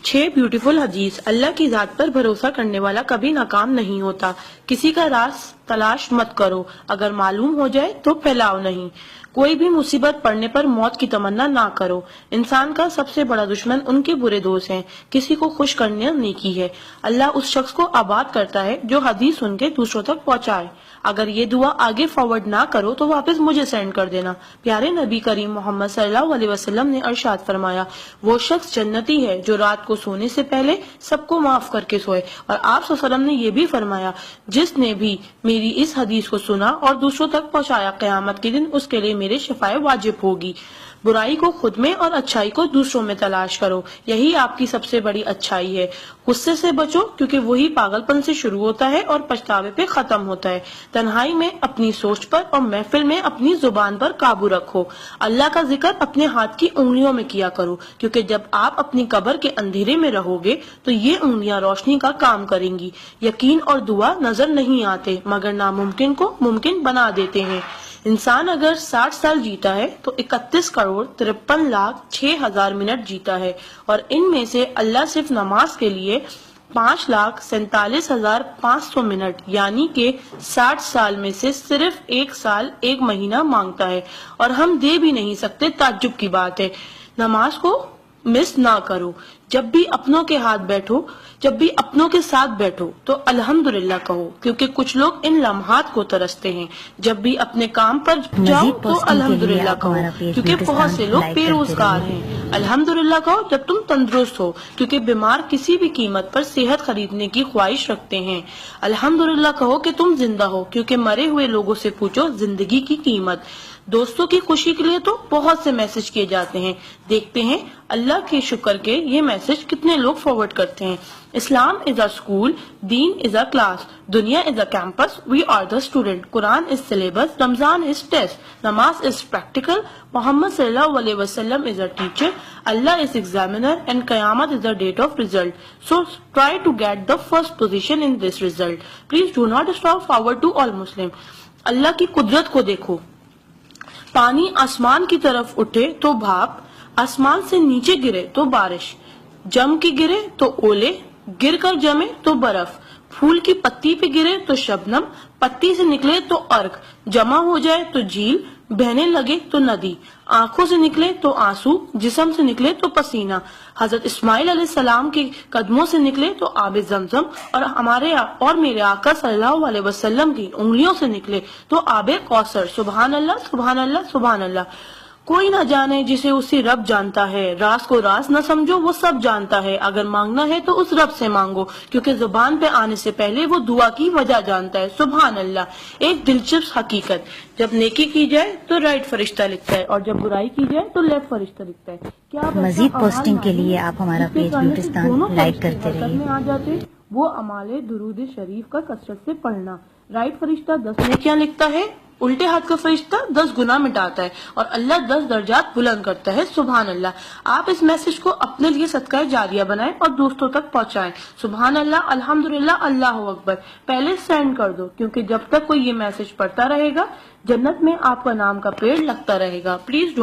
6 beautiful हदीस। अल्लाह की जात पर भरोसा करने वाला कभी नाकाम नहीं होता। किसी का राज तलाश मत करो, अगर मालूम हो जाए तो फैलाओ नहीं। कोई भी मुसीबत पड़ने पर मौत की तमन्ना ना करो। इंसान का सबसे बड़ा दुश्मन उनके बुरे दोस्त हैं। किसी को खुश करना नेकी है। अल्लाह उस शख्स को आबाद करता है जो हदीस सुन के दूसरों तक पहुंचाए। अगर ये दुआ आगे फॉरवर्ड ना करो तो वापस मुझे सेंड कर देना। प्यारे नबी करीम मोहम्मद सल्लल्लाहु अलैहि वसल्लम ने इरशाद फरमाया, वो शख्स जन्नती है जो रात को सोने से पहले सबको माफ करके सोए। और आप सल्लल्लाहु अलैहि वसल्लम ने ये भी फरमाया, जिसने भी मेरी इस हदीस को सुना और दूसरों तक पहुंचाया, क़यामत के दिन उसके लिए मेरे शफाए वाजिब होगी। बुराई को खुद में और अच्छाई को दूसरों में तलाश करो, यही आपकी सबसे बड़ी अच्छाई है। गुस्से से बचो क्योंकि वही पागलपन से शुरू होता है और पछतावे पे खत्म होता है। तन्हाई में अपनी सोच पर और महफिल में अपनी जुबान पर काबू रखो। अल्लाह का जिक्र अपने हाथ की उंगलियों में किया करो, क्योंकि जब आप अपनी कब्र के अंधेरे में रहोगे तो ये उंगलियां रोशनी का काम करेंगी। यकीन और दुआ नजर नहीं आते मगर नामुमकिन को मुमकिन बना देते हैं। इंसान अगर 60 साल जीता है तो 31,53,06,000 मिनट जीता है, और इनमें से अल्लाह सिर्फ नमाज के लिए 5,47,500 मिनट यानी कि 60 साल में से सिर्फ 1 साल 1 महीना मांगता है, और हम दे भी नहीं सकते। ताज्जुब की बात है। नमाज को मिस ना करो। जब भी अपनों के साथ बैठो तो अल्हम्दुलिल्लाह कहो, क्योंकि कुछ लोग इन लम्हात को तरसते हैं। जब भी अपने काम पर जाओ तो अल्हम्दुलिल्लाह कहो, क्योंकि बहुत से लोग बेरोजगार हैं। अल्हम्दुलिल्लाह कहो जब तुम तंदुरुस्त हो, क्योंकि बीमार किसी भी कीमत पर सेहत खरीदने की ख्वाहिश रखते हैं। अल्हम्दुलिल्लाह कहो कि तुम जिंदा हो, क्योंकि मरे हुए लोगों से पूछो जिंदगी की कीमत। दोस्तों की खुशी के लिए तो बहुत से मैसेज किए जाते हैं। देखते हैं अल्लाह के शुक्र के ये मैसेज कितने लोग फॉरवर्ड करते हैं। Islam is a school, deen is a class, duniya is a campus, we are the student, Quran is syllabus, Ramzan is test, namaz is practical, Mohammad सल्लल्लाहु अलैहि वसल्लम is a teacher, Allah is examiner and qayamat is the date of result. So try to get the first position in this result. Please do not stop forward to all Muslim. Allah की कुदरत को देखो। पानी आसमान की तरफ उठे तो भाप, आसमान से नीचे गिरे तो बारिश, जम के गिरे तो ओले, गिर कर जमे तो बर्फ, फूल की पत्ती पे गिरे तो शबनम, पत्ती से निकले तो अर्क, जमा हो जाए तो झील, बहने लगे तो नदी, आंखों से निकले तो आंसू, जिस्म से निकले तो पसीना, हजरत इस्माइल अलैहिस्सलाम के कदमों से निकले तो आबे जमजम, और मेरे आका सल्लल्लाहु अलैहि वसल्लम की उंगलियों से निकले तो आबे कौसर। सुभान अल्लाह, सुभान अल्लाह, सुभान अल्लाह। कोई ना जाने जिसे उसी रब जानता है। राज को राज न समझो, वो सब जानता है। अगर मांगना है तो उस रब से मांगो, क्योंकि जुबान पे आने से पहले वो दुआ की वजह जानता है। सुभान अल्लाह। एक दिलचस्प हकीकत, जब नेकी की जाए तो राइट फरिश्ता लिखता है, और जब बुराई की जाए तो लेफ्ट फरिश्ता लिखता है। क्या मजीद पोस्टिंग के लिए आप हमारा पेज ब्यूटिस्तान लाइक करते रहिए। आ जाते वो अमाले दुरूद शरीफ का कसरत से पढ़ना। राइट फरिश्ता 10 नेकियां लिखता है, उल्टे हाथ का फरिश्ता 10 गुनाह मिटाता है, और अल्लाह 10 दर्जात बुलंद करता है। सुभान अल्लाह। आप इस मैसेज को अपने लिए सदका जारिया बनाएं और दोस्तों तक पहुंचाएं। सुभान अल्लाह, अल्हम्दुलिल्लाह, अल्लाह अकबर पहले सेंड कर दो, क्योंकि जब तक कोई ये मैसेज पढ़ता रहेगा जन्नत में आपका नाम का पेड़ लगता रहेगा। प्लीज